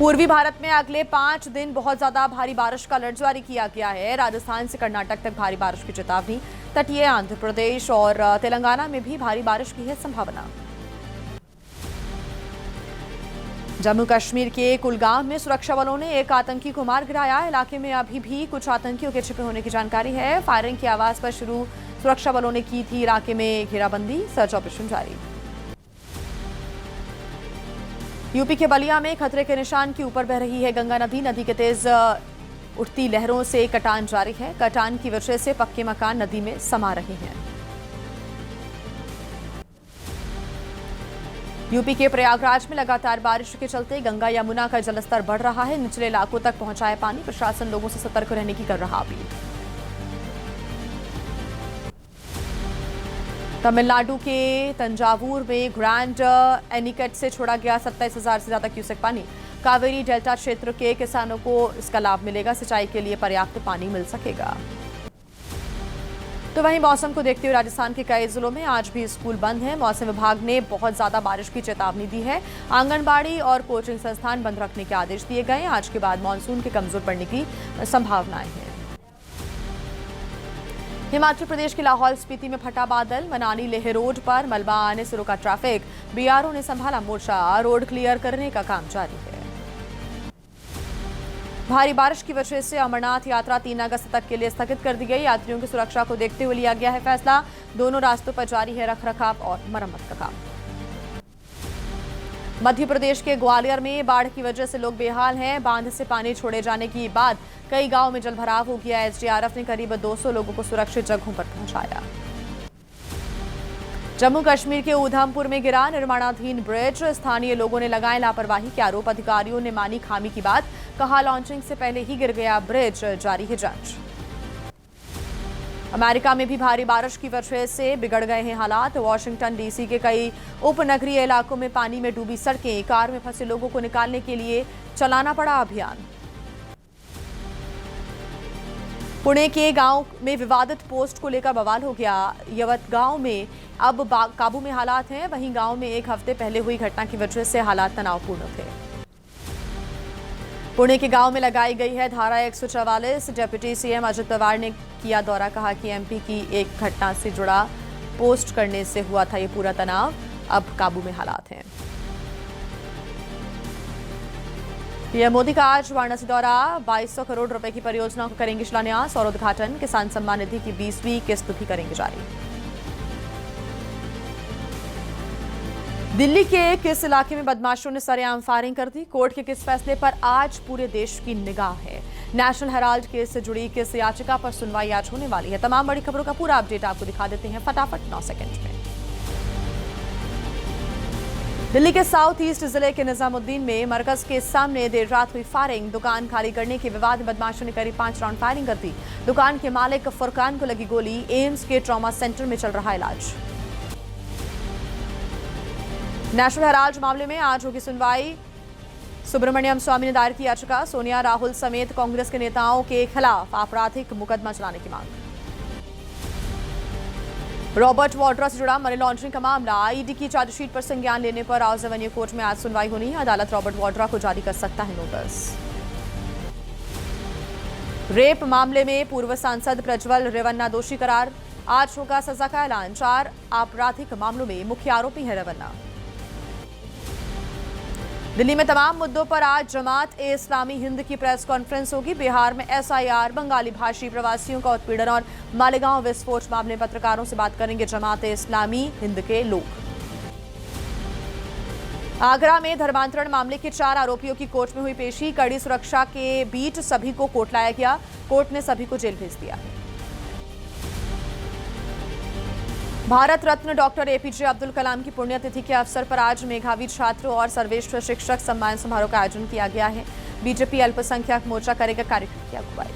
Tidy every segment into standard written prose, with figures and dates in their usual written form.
पूर्वी भारत में अगले 5 दिन बहुत ज्यादा भारी बारिश का अलर्ट जारी किया गया है। राजस्थान से कर्नाटक तक भारी बारिश की चेतावनी। तटीय आंध्र प्रदेश और तेलंगाना में भी भारी बारिश की है संभावना। जम्मू कश्मीर के कुलगाम में सुरक्षा बलों ने एक आतंकी को मार गिराया। इलाके में अभी भी कुछ आतंकियों के छिपे होने की जानकारी है। फायरिंग की आवाज पर शुरू सुरक्षा बलों ने की थी इलाके में घेराबंदी, सर्च ऑपरेशन जारी। यूपी के बलिया में खतरे के निशान के ऊपर बह रही है गंगा नदी। नदी के तेज उठती लहरों से कटान जारी है। कटान की वजह से पक्के मकान नदी में समा रहे हैं। यूपी के प्रयागराज में लगातार बारिश के चलते गंगा यमुना का जलस्तर बढ़ रहा है। निचले इलाकों तक पहुंचा है पानी। प्रशासन लोगों से सतर्क रहने की कर रहा अपील। तमिलनाडु के तंजावुर में ग्रैंड एनीकट से छोड़ा गया 27,000 से ज्यादा क्यूसेक पानी। कावेरी डेल्टा क्षेत्र के किसानों को इसका लाभ मिलेगा। सिंचाई के लिए पर्याप्त पानी मिल सकेगा। तो वहीं मौसम को देखते हुए राजस्थान के कई जिलों में आज भी स्कूल बंद हैं। मौसम विभाग ने बहुत ज्यादा बारिश की चेतावनी दी है। आंगनबाड़ी और कोचिंग संस्थान बंद रखने के आदेश दिए गए। आज के बाद मानसून के कमजोर पड़ने की संभावनाएं हैं। हिमाचल प्रदेश के लाहौल स्पीति में फटा बादल। मनाली लेह रोड पर मलबा आने से रुका ट्रैफिक। बीआरओ ने संभाला मोर्चा। रोड क्लियर करने का काम जारी है। भारी बारिश की वजह से अमरनाथ यात्रा 3 अगस्त तक के लिए स्थगित कर दी गई। यात्रियों की सुरक्षा को देखते हुए लिया गया है फैसला। दोनों रास्तों पर जारी है रखरखाव और मरम्मत का काम। मध्य प्रदेश के ग्वालियर में बाढ़ की वजह से लोग बेहाल हैं। बांध से पानी छोड़े जाने के बाद कई गांव में जलभराव हो गया। एसडीआरएफ ने करीब 200 लोगों को सुरक्षित जगहों पर पहुंचाया। जम्मू कश्मीर के उधमपुर में गिरा निर्माणाधीन ब्रिज। स्थानीय लोगों ने लगाए लापरवाही के आरोप। अधिकारियों ने मानी खामी की बात। कहा लॉन्चिंग से पहले ही गिर गया ब्रिज। जारी है जांच। अमेरिका में भी भारी बारिश की वजह से बिगड़ गए हैं हालात। वॉशिंगटन डीसी के कई उपनगरीय इलाकों में पानी में डूबी सड़कें। कार में फंसे लोगों को निकालने के लिए चलाना पड़ा अभियान। पुणे के गांव में विवादित पोस्ट को लेकर बवाल हो गया। यवत गांव में अब काबू में हालात हैं। वहीं गांव में एक हफ्ते पहले हुई घटना की वजह से हालात तनावपूर्ण थे। पुणे के गांव में लगाई गई है धारा 144। डिप्टी सीएम अजित पवार ने किया दौरा। कहा कि एमपी की एक घटना से जुड़ा पोस्ट करने से हुआ था ये पूरा तनाव। अब काबू में हालात हैं। पीएम मोदी का आज वाराणसी दौरा। 2200 करोड़ रुपए की परियोजना को करेंगे शिलान्यास और उद्घाटन। किसान सम्मान निधि की 20वीं किस्त भी करेंगे जारी। दिल्ली के किस इलाके में बदमाशों ने सरेआम फायरिंग कर दी? कोर्ट के किस फैसले पर आज पूरे देश की निगाह है? नेशनल हेराल्ड केस से जुड़ी किस याचिका पर सुनवाई आज होने वाली है? तमाम बड़ी खबरों का पूरा अपडेट आपको दिखा देते हैं फटाफट 9 सेकंड में। दिल्ली के साउथ ईस्ट जिले के निजामुद्दीन में मरकज के सामने देर रात हुई फायरिंग। दुकान खाली करने के विवाद में बदमाशों ने करीब 5 राउंड फायरिंग कर दी। दुकान के मालिक फुरकान को लगी गोली। एम्स के ट्रॉमा सेंटर में चल रहा इलाज। नेशनल हेराल्ड मामले में आज होगी सुनवाई। सुब्रमण्यम स्वामी ने दायर की याचिका। सोनिया राहुल समेत कांग्रेस के नेताओं के खिलाफ आपराधिक मुकदमा चलाने की मांग। रॉबर्ट वाड्रा से जुड़ा मनी लॉन्ड्रिंग का मामला। ईडी की चार्जशीट पर संज्ञान लेने पर राउज एवेन्यू कोर्ट में आज सुनवाई होनी है। अदालत रॉबर्ट वाड्रा को जारी कर सकता है नोटिस। रेप मामले में पूर्व सांसद प्रज्वल रेवन्ना दोषी करार। आज होगा सजा का ऐलान। 4 आपराधिक मामलों में मुख्य आरोपी है रेवन्ना। दिल्ली में तमाम मुद्दों पर आज जमात ए इस्लामी हिंद की प्रेस कॉन्फ्रेंस होगी। बिहार में एसआईआर, बंगाली भाषी प्रवासियों का उत्पीड़न और मालेगांव विस्फोट मामले में पत्रकारों से बात करेंगे जमात ए इस्लामी हिंद के लोग। आगरा में धर्मांतरण मामले के 4 आरोपियों की कोर्ट में हुई पेशी। कड़ी सुरक्षा के बीच सभी को कोर्ट लाया गया। कोर्ट ने सभी को जेल भेज दिया है। भारत रत्न डॉक्टर एपीजे अब्दुल कलाम की पुण्यतिथि के अवसर पर आज मेधावी छात्र और सर्वश्रेष्ठ शिक्षक सम्मान समारोह का आयोजन किया गया है। बीजेपी अल्पसंख्यक मोर्चा करेगा कार्यक्रम की अगुवाई।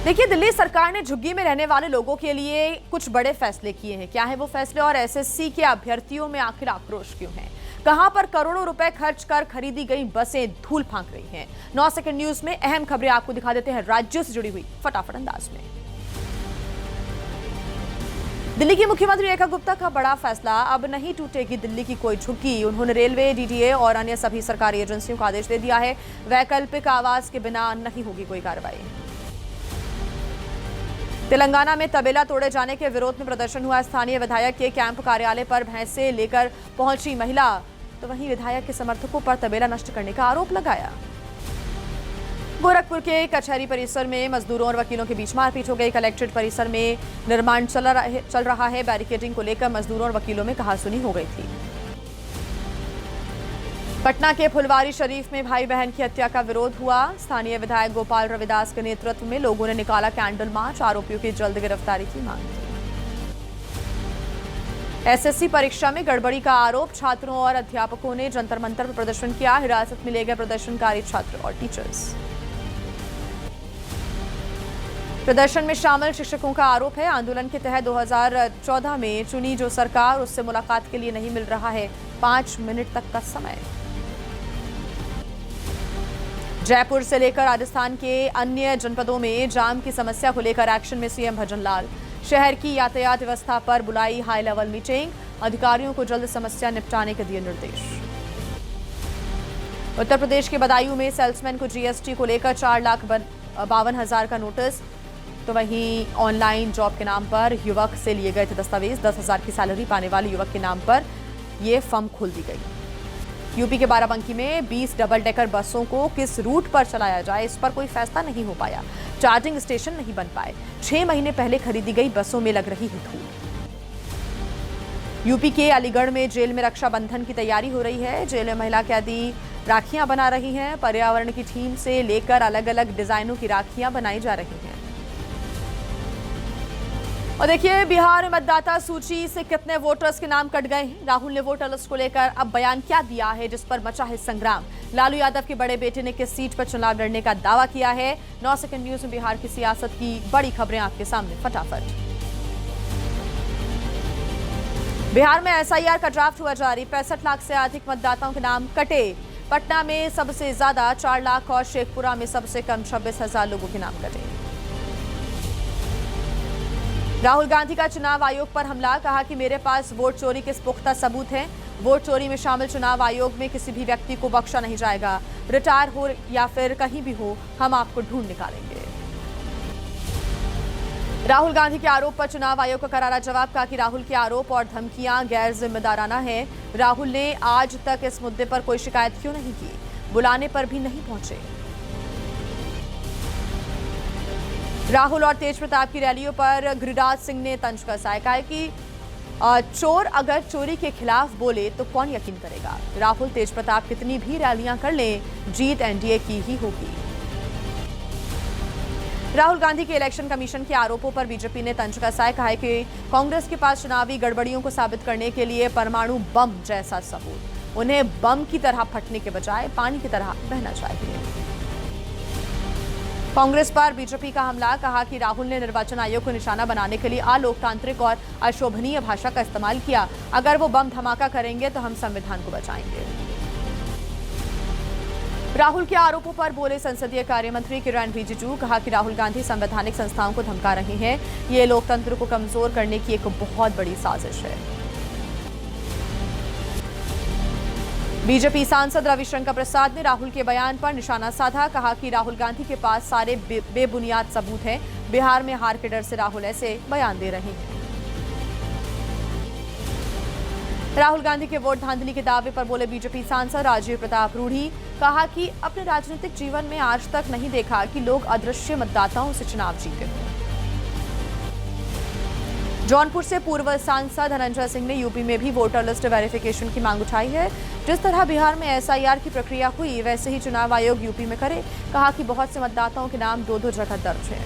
देखिए, दिल्ली सरकार ने झुग्गी में रहने वाले लोगों के लिए कुछ बड़े फैसले किए हैं। क्या है वो फैसले और एसएससी के अभ्यर्थियों में आखिर आक्रोश क्यों है? कहां पर करोड़ों रुपए खर्च कर खरीदी गई बसें धूल फांक रही हैं? 9 सेकंड न्यूज में अहम खबरें आपको दिखा देते हैं राज्यों से जुड़ी हुई फटाफट अंदाज में। दिल्ली की मुख्यमंत्री रेखा गुप्ता का बड़ा फैसला, अब नहीं टूटेगी दिल्ली की कोई झुग्गी। उन्होंने रेलवे, डीडीए और अन्य सभी सरकारी एजेंसियों को आदेश दे दिया है, वैकल्पिक आवास के बिना नहीं होगी कोई कार्रवाई। तेलंगाना में तबेला तोड़े जाने के विरोध में प्रदर्शन हुआ। स्थानीय विधायक के कैंप कार्यालय पर भैंसे लेकर पहुंची महिला, तो वहीं विधायक के समर्थकों पर तबेला नष्ट करने का आरोप लगाया। गोरखपुर के कचहरी परिसर में मजदूरों और वकीलों के बीच मारपीट हो गई। कलेक्ट्रेट परिसर में निर्माण चल रहा है। बैरिकेडिंग को लेकर मजदूरों और वकीलों में कहासुनी हो गई थी। पटना के फुलवारी शरीफ में भाई बहन की हत्या का विरोध हुआ। स्थानीय विधायक गोपाल रविदास के नेतृत्व में लोगों ने निकाला कैंडल मार्च। आरोपियों की जल्द गिरफ्तारी की मांग की। एसएससी परीक्षा में गड़बड़ी का आरोप, छात्रों और अध्यापकों ने जंतर मंतर पर प्रदर्शन किया। हिरासत में ले गए प्रदर्शनकारी छात्र और टीचर्स। प्रदर्शन में शामिल शिक्षकों का आरोप है, आंदोलन के तहत 2014 में चुनी जो सरकार, उससे मुलाकात के लिए नहीं मिल रहा है 5 मिनट तक का समय। जयपुर से लेकर राजस्थान के अन्य जनपदों में जाम की समस्या को लेकर एक्शन में सीएम भजनलाल। शहर की यातायात व्यवस्था पर बुलाई हाई लेवल मीटिंग, अधिकारियों को जल्द समस्या निपटाने के दिए निर्देश। उत्तर प्रदेश के बदायूं में सेल्समैन को जीएसटी को लेकर 4,52,000 का नोटिस, तो वहीं ऑनलाइन जॉब के नाम पर युवक से लिए गए थे दस्तावेज। 10,000 की सैलरी पाने वाले युवक के नाम पर यह फर्म खोल दी गई। यूपी के बाराबंकी में 20 डबल डेकर बसों को किस रूट पर चलाया जाए, इस पर कोई फैसला नहीं हो पाया। चार्जिंग स्टेशन नहीं बन पाए। 6 महीने पहले खरीदी गई बसों में लग रही है धूल। यूपी के अलीगढ़ में जेल में रक्षाबंधन की तैयारी हो रही है। जेल में महिला कैदी राखियां बना रही हैं। पर्यावरण की थीम से लेकर अलग अलग डिजाइनों की राखियां बनाई जा रही हैं। और देखिए, बिहार में मतदाता सूची से कितने वोटर्स के नाम कट गए हैं। राहुल ने वोटर लिस्ट को लेकर अब बयान क्या दिया है, जिस पर मचा है संग्राम। लालू यादव के बड़े बेटे ने किस सीट पर चुनाव लड़ने का दावा किया है। 9 सेकंड न्यूज में बिहार की सियासत की बड़ी खबरें आपके सामने फटाफट। बिहार में एसआईआर का ड्राफ्ट हुआ जारी। 65 लाख से अधिक मतदाताओं के नाम कटे। पटना में सबसे ज्यादा 4 लाख और शेखपुरा में सबसे कम 26,000 लोगों के नाम कटे। राहुल गांधी का चुनाव आयोग पर हमला, कहा कि मेरे पास वोट चोरी के पुख्ता सबूत हैं। वोट चोरी में शामिल चुनाव आयोग में किसी भी व्यक्ति को बख्शा नहीं जाएगा। रिटायर हो या फिर कहीं भी हो, हम आपको ढूंढ निकालेंगे। राहुल गांधी के आरोप पर चुनाव आयोग का करारा जवाब, कहा कि राहुल के आरोप और धमकियां गैर जिम्मेदाराना है। राहुल ने आज तक इस मुद्दे पर कोई शिकायत क्यों नहीं की, बुलाने पर भी नहीं पहुंचे। राहुल और तेज प्रताप की रैलियों पर गिरिराज सिंह ने तंज कसा है, कहा कि चोर अगर चोरी के खिलाफ बोले तो कौन यकीन करेगा। राहुल तेज प्रताप कितनी भी रैलियां कर लें, जीत एनडीए की ही होगी। राहुल गांधी के इलेक्शन कमीशन के आरोपों पर बीजेपी ने तंज कसा है, कहा है कि कांग्रेस के पास चुनावी गड़बड़ियों को साबित करने के लिए परमाणु बम जैसा सबूत, उन्हें बम की तरह फटने के बजाय पानी की तरह बहना चाहिए। कांग्रेस पर बीजेपी का हमला, कहा कि राहुल ने निर्वाचन आयोग को निशाना बनाने के लिए अलोकतांत्रिक और अशोभनीय भाषा का इस्तेमाल किया। अगर वो बम धमाका करेंगे तो हम संविधान को बचाएंगे। राहुल के आरोपों पर बोले संसदीय कार्य मंत्री किरण रिजिजू, कहा कि राहुल गांधी संवैधानिक संस्थाओं को धमका रहे हैं। ये लोकतंत्र को कमजोर करने की एक बहुत बड़ी साजिश है। बीजेपी सांसद रविशंकर प्रसाद ने राहुल के बयान पर निशाना साधा, कहा कि राहुल गांधी के पास सारे बेबुनियाद सबूत हैं। बिहार में हार के डर से राहुल ऐसे बयान दे रहे हैं। राहुल गांधी के वोट धांधली के दावे पर बोले बीजेपी सांसद राजीव प्रताप रूढ़ी, कहा कि अपने राजनीतिक जीवन में आज तक नहीं देखा कि लोग अदृश्य मतदाताओं से चुनाव जीते हैं। जौनपुर से पूर्व सांसद धनंजय सिंह ने यूपी में भी वोटर लिस्ट वेरिफिकेशन की मांग उठाई है। जिस तरह बिहार में एसआईआर की प्रक्रिया हुई, वैसे ही चुनाव आयोग यूपी में करे। कहा कि बहुत से मतदाताओं के नाम 2-2 जगह दर्ज हैं।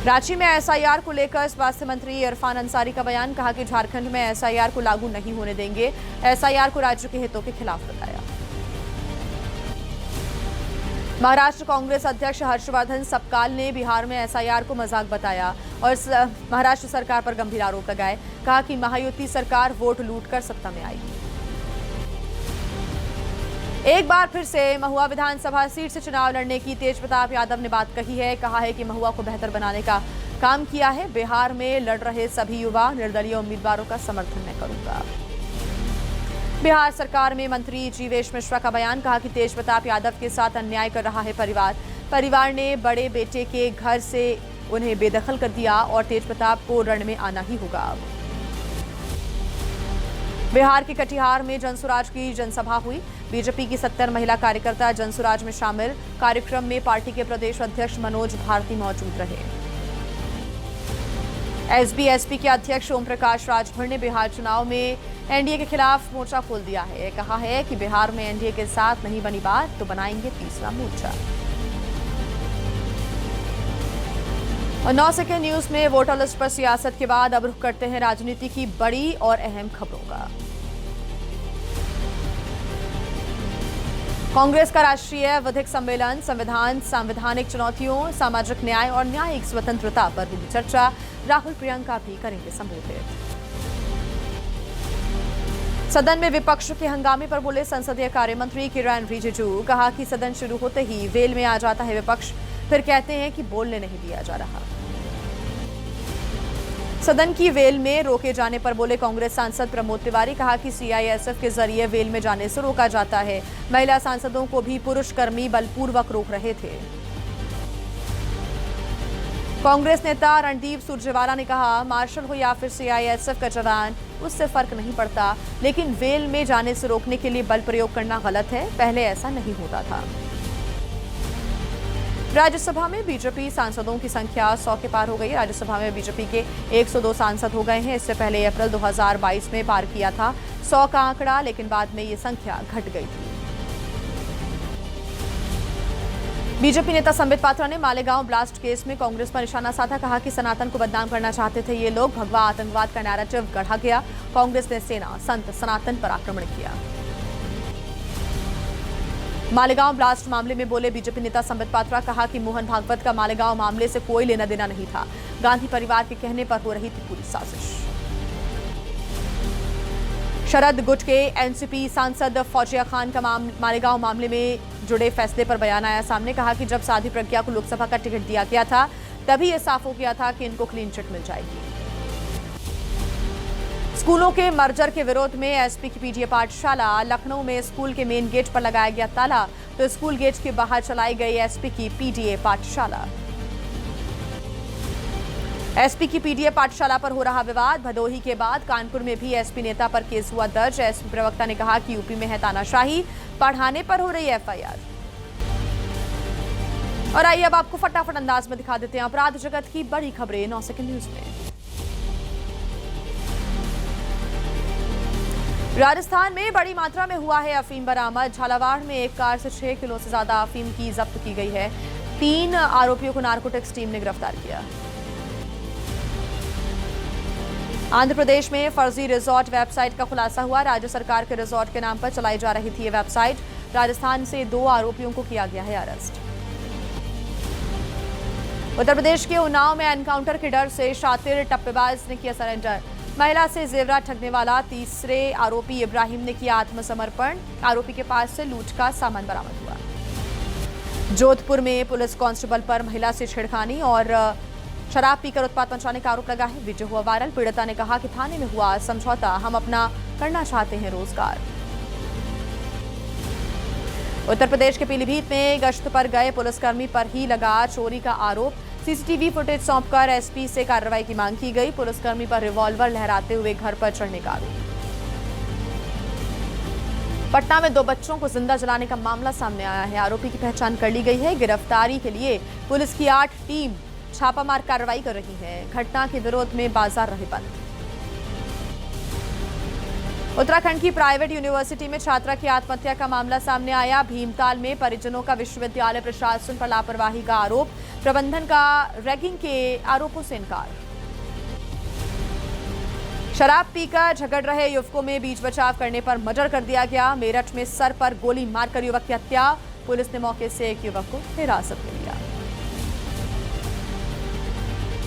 रांची में एसआईआर को लेकर स्वास्थ्य मंत्री इरफान अंसारी का बयान, कहा कि झारखंड में एसआईआर को लागू नहीं होने देंगे। एसआईआर को राज्य के हितों के खिलाफ बताया। महाराष्ट्र कांग्रेस अध्यक्ष हर्षवर्धन सपकाल ने बिहार में एसआईआर को मजाक बताया और महाराष्ट्र सरकार पर गंभीर आरोप लगाए। कहा कि महायुति सरकार वोट लूटकर सत्ता में आई। एक बार फिर से महुआ विधानसभा सीट से चुनाव लड़ने की तेज प्रताप यादव ने बात कही है। कहा है कि महुआ को बेहतर बनाने का काम किया है। बिहार में लड़ रहे सभी युवा निर्दलीय उम्मीदवारों का समर्थन मैं करूंगा। बिहार सरकार में मंत्री जीवेश मिश्रा का बयान, कहा कि तेज प्रताप यादव के साथ अन्याय कर रहा है परिवार ने बड़े बेटे के घर से उन्हें बेदखल कर दिया और तेज प्रताप को रण में आना ही होगा। बिहार के कटिहार में जनसुराज की जनसभा हुई। बीजेपी की 70 महिला कार्यकर्ता जनसुराज में शामिल। कार्यक्रम में पार्टी के प्रदेश अध्यक्ष मनोज भारती मौजूद रहे। एसबी के अध्यक्ष ओम प्रकाश राजभर ने बिहार चुनाव में एनडीए के खिलाफ मोर्चा खोल दिया है। कहा है कि बिहार में एनडीए के साथ नहीं बनी बात तो बनाएंगे तीसरा मोर्चा। और 9 सेकेंड न्यूज में वोटर लिस्ट पर सियासत के बाद अब रुख करते हैं राजनीति की बड़ी और अहम खबरों का। कांग्रेस का राष्ट्रीय विधिक सम्मेलन संविधान, संवैधानिक चुनौतियों, सामाजिक न्याय और न्यायिक स्वतंत्रता पर होगी चर्चा। राहुल प्रियंका भी करेंगे संबोधित। सदन में विपक्ष के हंगामे पर बोले संसदीय कार्य मंत्री किरेन रिजिजू। कहा कि सदन शुरू होते ही वेल में आ जाता है विपक्ष, फिर कहते हैं कि बोलने नहीं दिया जा रहा। सदन की वेल में रोके जाने पर बोले कांग्रेस सांसद प्रमोद तिवारी। कहा कि सीआईएसएफ के जरिए वेल में जाने से रोका जाता है। महिला सांसदों को भी पुरुष कर्मी बलपूर्वक रोक रहे थे। कांग्रेस नेता रणदीप सुरजेवाला ने कहा, मार्शल हो या फिर सीआईएसएफ का जवान, उससे फर्क नहीं पड़ता, लेकिन वेल में जाने से रोकने के लिए बल प्रयोग करना गलत है। पहले ऐसा नहीं होता था। राज्यसभा में बीजेपी सांसदों की संख्या 100 के पार हो गई। राज्यसभा में बीजेपी के 102 सांसद हो गए हैं। इससे पहले अप्रैल 2022 में पार किया था 100 का आंकड़ा, लेकिन बाद में ये संख्या घट गई थी। बीजेपी नेता संबित पात्रा ने मालेगांव ब्लास्ट केस में कांग्रेस पर निशाना साधा। कहा कि सनातन को बदनाम करना चाहते थे ये लोग। भगवा आतंकवाद का नैरेटिव गढ़ा गया। कांग्रेस ने सेना, संत, सनातन पर आक्रमण किया। मालेगांव ब्लास्ट मामले में बोले बीजेपी नेता संबित पात्रा। कहा कि मोहन भागवत का मालेगांव मामले से कोई लेना देना नहीं था। गांधी परिवार के कहने पर हो रही थी पूरी साजिश। शरद गुट के एनसीपी सांसद फौजिया खान का मालेगांव मामले में जुड़े फैसले पर बयान आया सामने। कहा कि जब साध्वी प्रज्ञा को लोकसभा का टिकट दिया गया था तभी यह साफ हो गया था कि इनको क्लीन चिट मिल जाएगी। स्कूलों के मर्जर के विरोध में एसपी की पीडीए पाठशाला लखनऊ में स्कूल के मेन गेट पर लगाया गया ताला, तो स्कूल गेट के बाहर चलाई गई एसपी की पीडीए पाठशाला। एसपी की पीडीए पाठशाला पर हो रहा विवाद। भदोही के बाद कानपुर में भी एसपी नेता पर केस हुआ दर्ज। एसपी प्रवक्ता ने कहा कि यूपी में है तानाशाही, पढ़ाने पर हो रही एफआईआर। और आइए अब आपको फटाफट अंदाज में दिखा देते हैं अपराध जगत की बड़ी खबरें 9 सेकंड न्यूज में। राजस्थान में बड़ी मात्रा में हुआ है अफीम बरामद। झालावाड़ में एक कार से 6 किलो से ज्यादा अफीम की जब्त की गई है। 3 आरोपियों को नारकोटिक्स टीम ने गिरफ्तार किया। आंध्र प्रदेश में फर्जी रिजॉर्ट वेबसाइट का खुलासा हुआ। राज्य सरकार के रिजॉर्ट के नाम पर चलाई जा रही थी ये वेबसाइट। राजस्थान से 2 आरोपियों को किया गया है अरेस्ट। उत्तर प्रदेश के उन्नाव में एनकाउंटर के डर से शातिर टप्पेबाज ने किया सरेंडर। महिला से जेवरात ठगने वाला तीसरे आरोपी इब्राहिम ने किया आत्मसमर्पण। आरोपी के पास से लूट का सामान बरामद हुआ। जोधपुर में पुलिस कांस्टेबल पर महिला से छेड़खानी और शराब पीकर उत्पात मचाने का आरोप लगा है। वीडियो हुआ वायरल। पीड़िता ने कहा कि थाने में हुआ समझौता, हम अपना करना चाहते हैं रोजगार। उत्तर प्रदेश के पीलीभीत में गश्त पर गए पुलिसकर्मी पर ही लगा चोरी का आरोप। सीसीटीवी फुटेज सौंपकर एसपी से कार्रवाई की मांग की गई। पुलिसकर्मी पर रिवॉल्वर लहराते हुए घर पर चढ़ने का आरोप। पटना में 2 बच्चों को जिंदा जलाने का मामला सामने आया है। आरोपी की पहचान कर ली गई है। गिरफ्तारी के लिए पुलिस की 8 टीम छापामार कार्रवाई कर रही है। घटना के विरोध में बाजार रहे बंद। उत्तराखंड की प्राइवेट यूनिवर्सिटी में छात्रा की आत्महत्या का मामला सामने आया। भीमताल में परिजनों का विश्वविद्यालय प्रशासन पर लापरवाही का आरोप। प्रबंधन का रैगिंग के आरोपों से इनकार। शराब पीकर झगड़ रहे युवकों में बीच बचाव करने पर मर्डर कर दिया गया। मेरठ में सर पर गोली मारकर युवक की हत्या। पुलिस ने मौके से एक युवक को हिरासत में लिया।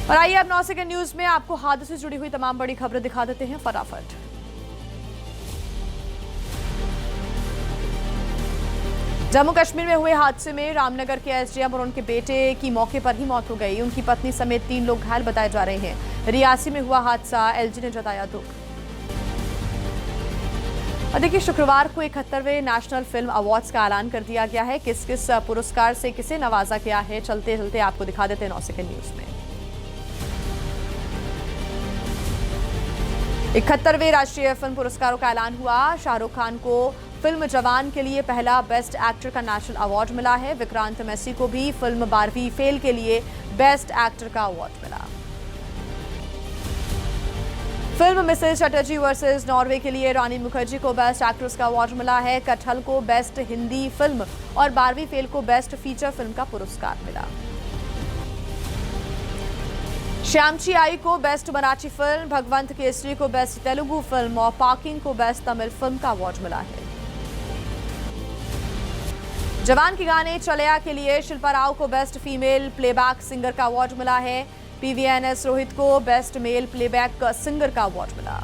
और आइए अब 9 सेकंड न्यूज में आपको हादसे से जुड़ी हुई तमाम बड़ी खबरें दिखा देते हैं फटाफट। जम्मू कश्मीर में हुए हादसे में रामनगर के एसडीएम और उनके बेटे की मौके पर ही मौत हो गई। उनकी पत्नी समेत 3 लोग घायल बताए जा रहे हैं। रियासी में हुआ हादसा, एलजी ने जताया दुख। और देखिए, शुक्रवार को 71वें नेशनल फिल्म अवार्ड्स का ऐलान कर दिया गया है। किस किस पुरस्कार से किसे नवाजा गया है, चलते चलते आपको दिखा देते हैं 9 सेकंड न्यूज में। 71वें राष्ट्रीय फिल्म पुरस्कारों का ऐलान हुआ। शाहरुख खान को फिल्म जवान के लिए पहला बेस्ट एक्टर का नेशनल अवार्ड मिला है। विक्रांत मैसी को भी फिल्म 12वीं फेल के लिए बेस्ट एक्टर का अवार्ड मिला। Film Mrs Chatterjee versus Norway के लिए रानी मुखर्जी को बेस्ट एक्ट्रेस का अवार्ड मिला है। कटहल को बेस्ट हिंदी फिल्म और 12वीं फेल को बेस्ट फीचर फिल्म का पुरस्कार मिला। श्यामची आई को बेस्ट मराठी फिल्म, भगवंत केसरी को बेस्ट तेलुगु फिल्म और पार्किंग को बेस्ट तमिल फिल्म का अवार्ड मिला है। जवान के गाने चलैया के लिए शिल्पा राव को बेस्ट फीमेल प्लेबैक सिंगर का अवार्ड मिला है। पीवीएनएस रोहित को बेस्ट मेल प्लेबैक सिंगर का अवार्ड मिला।